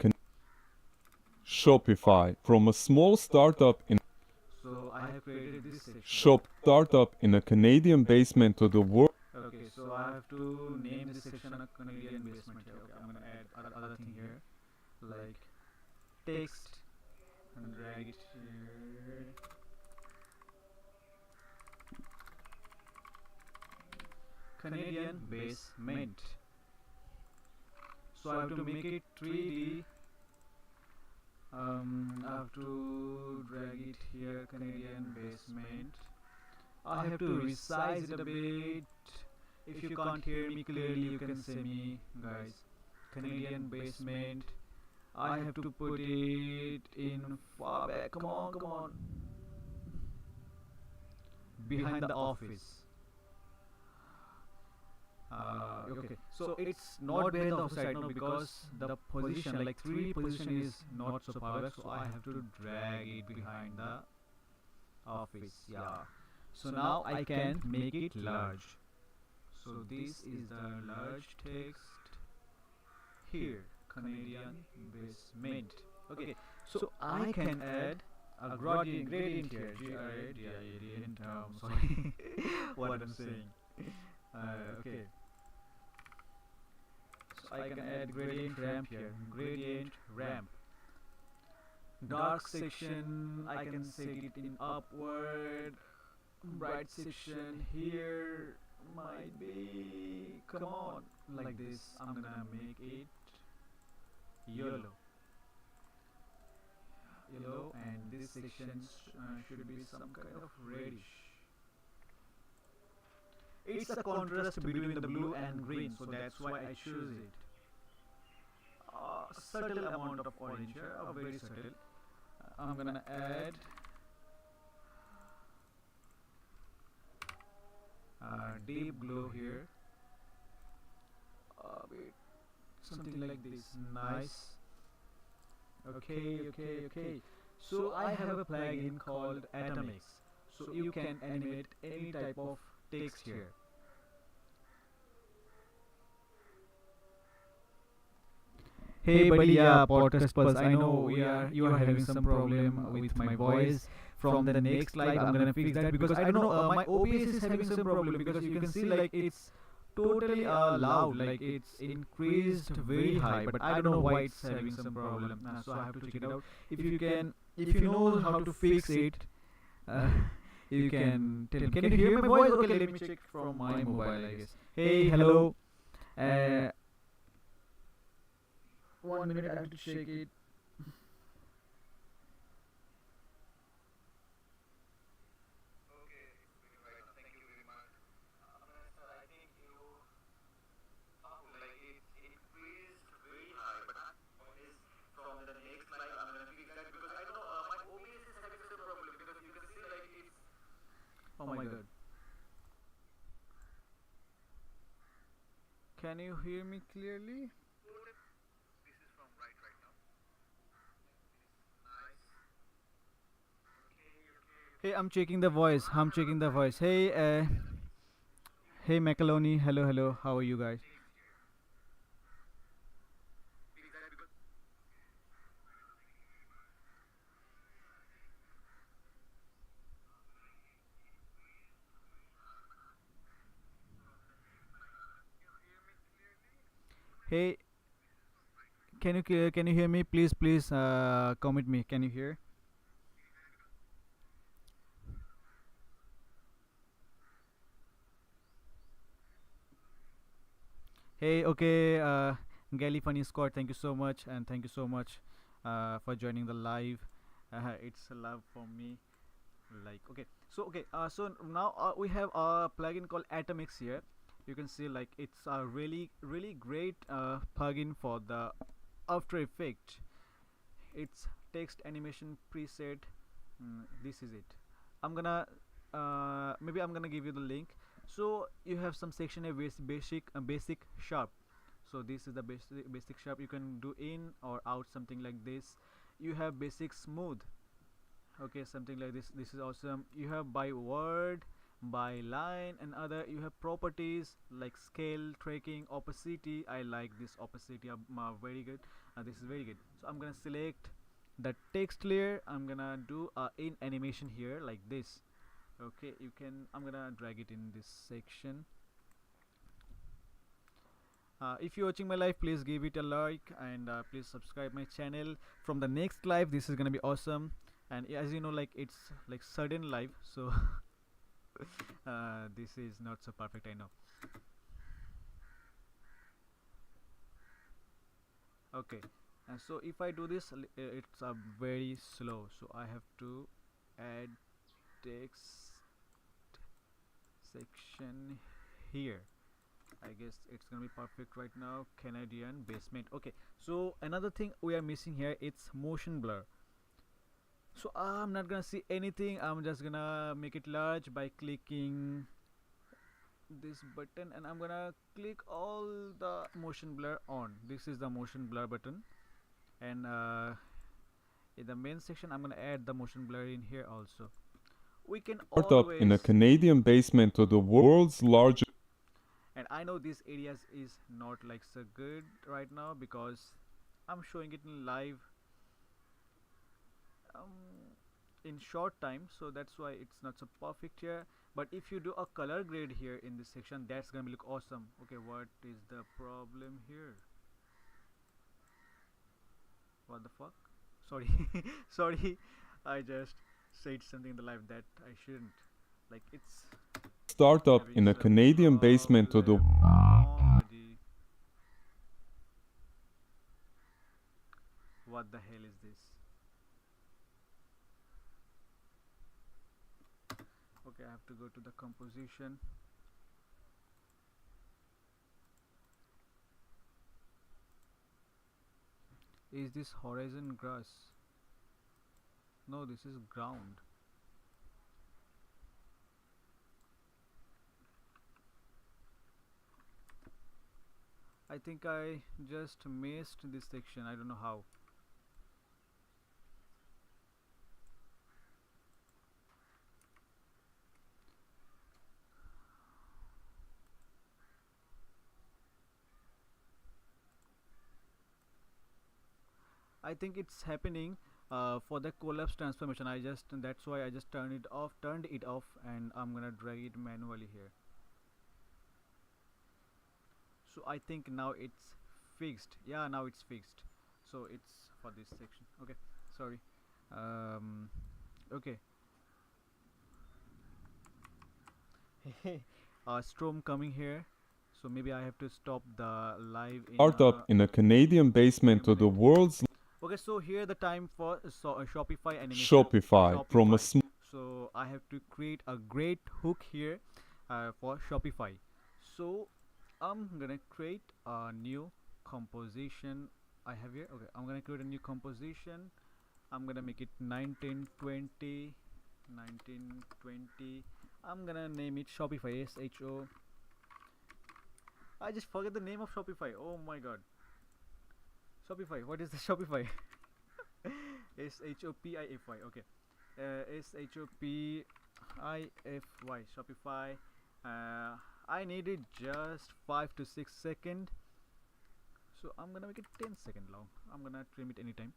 Shopify, from a small startup in So I have created this section. shop startup in a Canadian basement to the world. Okay, so I have to name this section a Canadian basement here. Okay, I'm gonna add other thing here, like text, and drag it here. Canadian basement. So I have to make it 3D. I have to drag it here, Canadian basement. I have to resize it a bit. If you can't hear me clearly, you can say me, guys. Canadian basement. I have to put it in far back. Come on, come on. Behind the office. Okay, so it's not behind the office right now because the position, like 3 position, is not so far back. So I have to drag it behind the office. Yeah. So now I can make it large. So this is the large text here, Canadian basement. Okay, so I can add a gradient here, gradient. Sorry, what I'm saying. Okay, so I can add gradient ramp here, gradient ramp. Dark section, I can set it in upward. Bright section here might be, come on, like this. I'm gonna make it yellow, and this section should be some kind of reddish. It's a contrast between the blue and green, so that's why I choose it. Subtle amount of orange here, very subtle. I'm gonna add deep glow here, bit, something like this. Nice. Okay. So I have a plugin called Atomics, so you can animate any type of text here. Hey buddy, yeah, podcast pulse. I know you are having some problem with my voice. From the next live, I'm gonna fix that because I don't know. My OBS is having some problem because you can see like it's totally loud, like it's increased very high, but I don't know why it's having some problem. So I have to check it out. If you know how to fix it, uh, you can tell. Can you hear my voice? Okay, let me check from my mobile, I guess. Hey, hello. Uh, 1 minute, I have to check it. Oh my god. Can you hear me clearly? Hey, I'm checking the voice. I'm checking the voice. Hey, Macaroni. Hello. How are you guys? Hey, can you hear me? Please, comment me. Can you hear? Hey, okay. Gally Funny Scott, thank you so much, and thank you so much, for joining the live. It's a love for me. Like. like. Okay, so so now we have a plugin called Atomix here. You can see like it's a really great plugin for the After Effects. It's text animation preset. This is it. I'm gonna maybe I'm gonna give you the link. So you have some section here, basic sharp. So this is the basic sharp. You can do in or out, something like this. You have basic smooth. Okay, something like this. This is awesome. You have by word, by line, and other. You have properties like scale, tracking, opacity. I like this opacity, very good. This is very good. So I'm gonna select the text layer. I'm gonna do in animation here like this. Okay, you can, I'm gonna drag it in this section. If you're watching my live, please give it a like, and please subscribe my channel. From the next live, this is gonna be awesome. And as you know, like it's like sudden live, so this is not so perfect, I know. Okay, and so if I do this, it's very slow, so I have to add text section here. I guess it's gonna be perfect right now. Canadian basement. Okay, so another thing we are missing here, it's motion blur. So I'm not gonna see anything. I'm just gonna make it large by clicking this button, and I'm gonna click all the motion blur on. This is the motion blur button, and in the main section I'm gonna add the motion blur in here also. We can Startup in a always, Canadian basement to the world's largest. and I know these areas is not like so good right now because I'm showing it in live in short time, so that's why it's not so perfect here. But if you do a color grade here in this section, that's gonna look awesome. Okay, what is the problem here? What the fuck? Sorry. Sorry, I just said something in the live that I shouldn't. Like it's Startup having in a some Canadian basement to the. problem. Oh, what the hell is this? Okay, I have to go to the composition. Is this horizon grass? No, this is ground. I think I just missed this section. I don't know how. I think it's happening for the collapse transformation. That's why I just turned it off, and I'm gonna drag it manually here. So I think now it's fixed. Yeah, now it's fixed. So it's for this section. Okay, sorry. Okay. Storm coming here, so maybe I have to stop the live in Startup in a Canadian basement to the minute. world's. Okay, so here the time for Shopify animation. Shopify from a small. So I have to create a great hook here for Shopify. So I'm gonna create a new composition. I have here. Okay, I'm gonna create a new composition. I'm gonna make it 1920. 1920. I'm gonna name it Shopify. SHO. I just forget the name of Shopify. Oh my god. Shopify. What is the Shopify? SHOPIFY. Okay. SHOPIFY. Shopify. I needed just 5 to 6 seconds. So I'm gonna make it 10-second long. I'm gonna trim it anytime.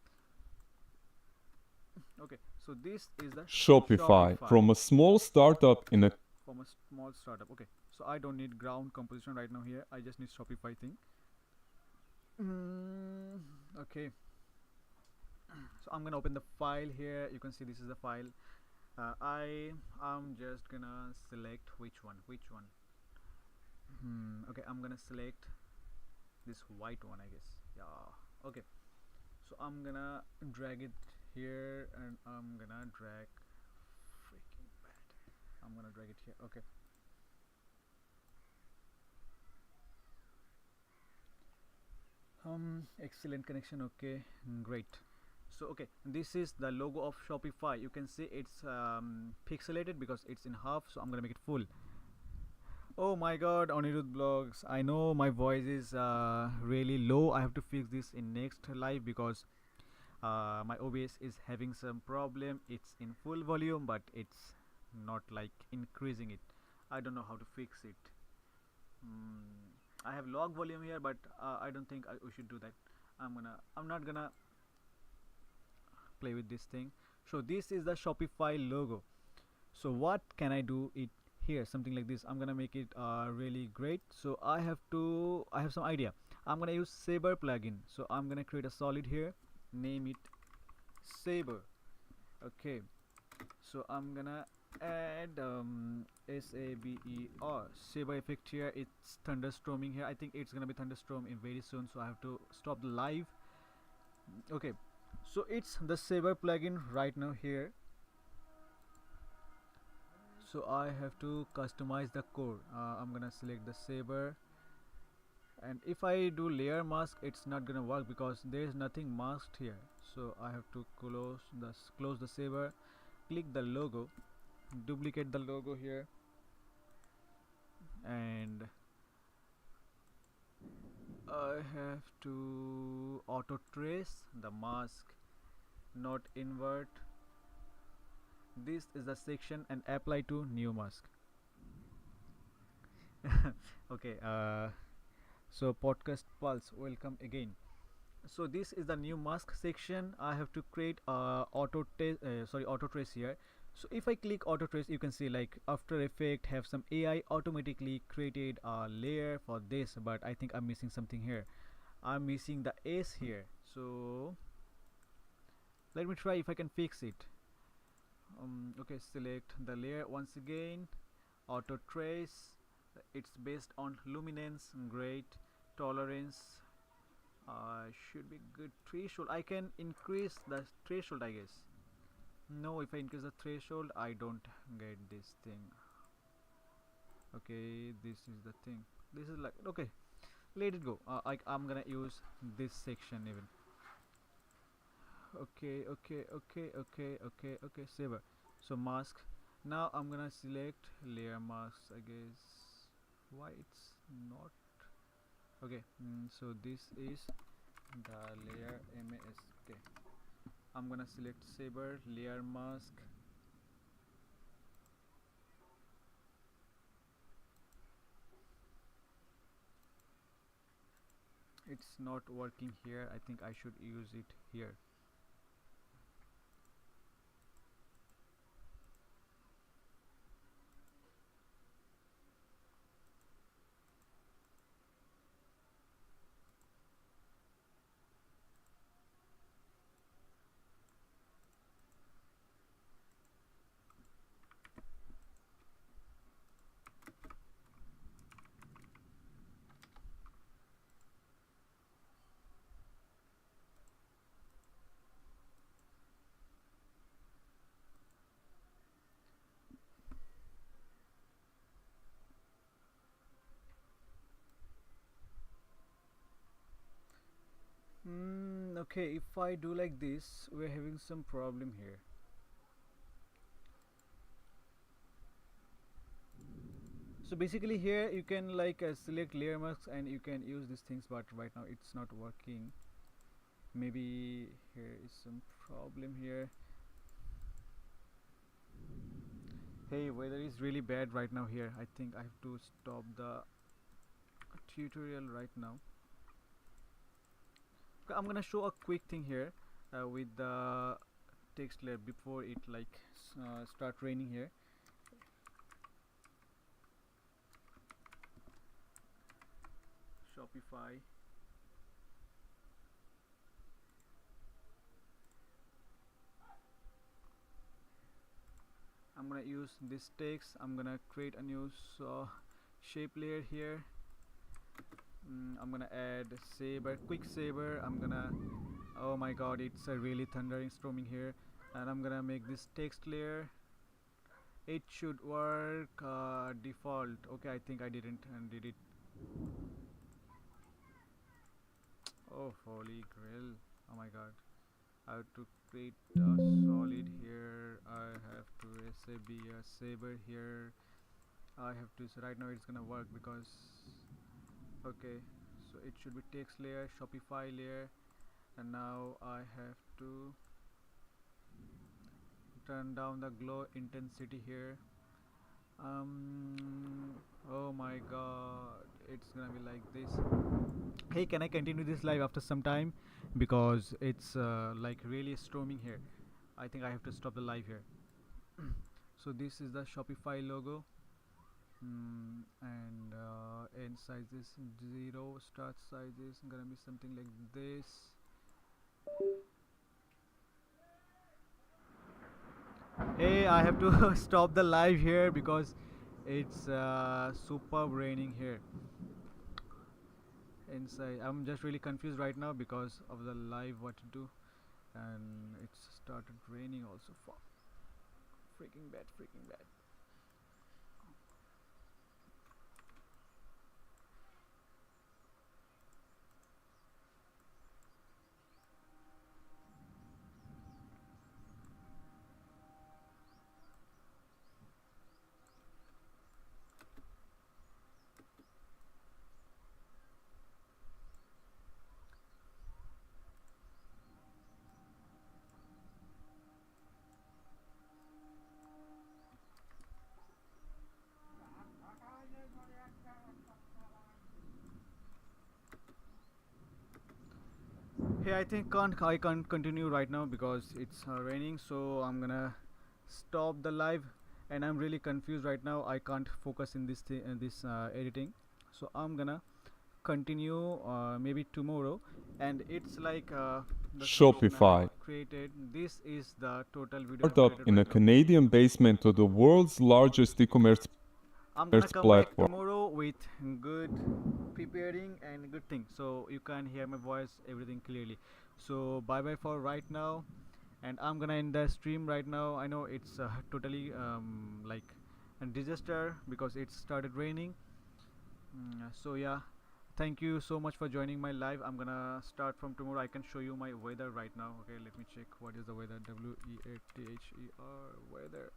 Okay, so this is the Shopify from a small startup in a. from a small startup. Okay, so I don't need ground composition right now here. I just need Shopify thing. Okay, so I'm gonna open the file here. You can see this is the file. I'm just gonna select which one. Okay, I'm gonna select this white one, I guess. Yeah. Okay, so I'm gonna drag it here, and I'm gonna drag freaking gonna drag it here. Okay. Excellent connection. Okay, great. So okay, this is the logo of Shopify. You can see it's pixelated because it's in half, so I'm gonna make it full. Oh my god, Anirudh Blogs. I know my voice is really low. I have to fix this in next live because my OBS is having some problem. It's in full volume, but it's not like increasing it. I don't know how to fix it. I have log volume here, but I don't think we should do that. I'm not gonna play with this thing. So this is the Shopify logo. So what can I do it here? Something like this. I'm gonna make it really great. So I have some idea. I'm gonna use Saber plugin. So I'm gonna create a solid here, name it Saber. Okay, so I'm gonna add SABER Saber effect here. It's thunderstorming here. I think it's gonna be thunderstorm in very soon, so I have to stop the live. Okay, so it's the Saber plugin right now here. So I have to customize the core. I'm gonna select the Saber, and if I do layer mask, it's not gonna work because there is nothing masked here. So I have to close the Saber, click the logo, duplicate the logo here, and I have to auto trace the mask, not invert. This is the section and apply to new mask. Okay, so podcast pulse, welcome again. So this is the new mask section. I have to create auto trace here. So if I click auto trace, you can see like After Effect have some AI automatically created a layer for this, but I think I'm missing something here. I'm missing the S here. So let me try if I can fix it. Okay, select the layer once again, auto trace. It's based on luminance. Great. Tolerance should be good. Threshold, I can increase the threshold, I guess. No, if I increase the threshold, I don't get this thing. Okay, this is the thing. This is like, okay, let it go. I'm gonna use this section even. Okay, saver. So mask. Now I'm gonna select layer masks, I guess. Why it's not? Okay, so this is the layer mask. I'm gonna select Saber layer mask. It's not working here. I think I should use it here. Okay, if I do like this, we're having some problem here. So basically here you can like select layer masks and you can use these things, but right now it's not working. Maybe here is some problem here. Hey, weather is really bad right now here. I think I have to stop the tutorial right now. I'm gonna show a quick thing here with the text layer before it like start raining here. Shopify. I'm gonna use this text. I'm gonna create a new shape layer here. I'm gonna add saber, quick saber. Oh my god, it's a really thundering storming here, and I'm gonna make this text layer. It should work default. Okay, I think I didn't and did it. Oh, holy grail. Oh my god. I have to create a solid here. I have to sab a saber here. I have to, so right now it's gonna work because, okay, so it should be text layer, Shopify layer, and now I have to turn down the glow intensity here. Oh my god, it's gonna be like this. Hey, can I continue this live after some time, because it's like really storming here. I think I have to stop the live here. So this is the Shopify logo. And end size is 0, start size is gonna be something like this. Hey, I have to stop the live here because it's superb raining here inside. I'm just really confused right now because of the live, what to do, and it's started raining also. Fuck, freaking bad, freaking bad. Hey, I can't continue right now because it's raining, so I'm gonna stop the live, and I'm really confused right now. I can't focus in this editing, so I'm gonna continue maybe tomorrow. And it's like the screen I have Shopify, created. This is the total video I have startup created in a right now. Canadian basement to the world's largest e-commerce I'm gonna come back platform. tomorrow with good preparing and good thing, so you can hear my voice, everything clearly. So bye bye for right now, and I'm gonna end the stream right now. I know it's totally like a disaster because it started raining. So yeah, thank you so much for joining my live. I'm gonna start from tomorrow. I can show you my weather right now. Okay, let me check what is the weather. WEATHER weather.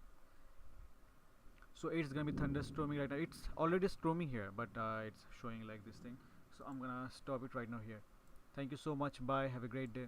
So it's gonna be thunderstorming right now. It's already storming here, but it's showing like this thing. So I'm gonna stop it right now here. Thank you so much. Bye, have a great day.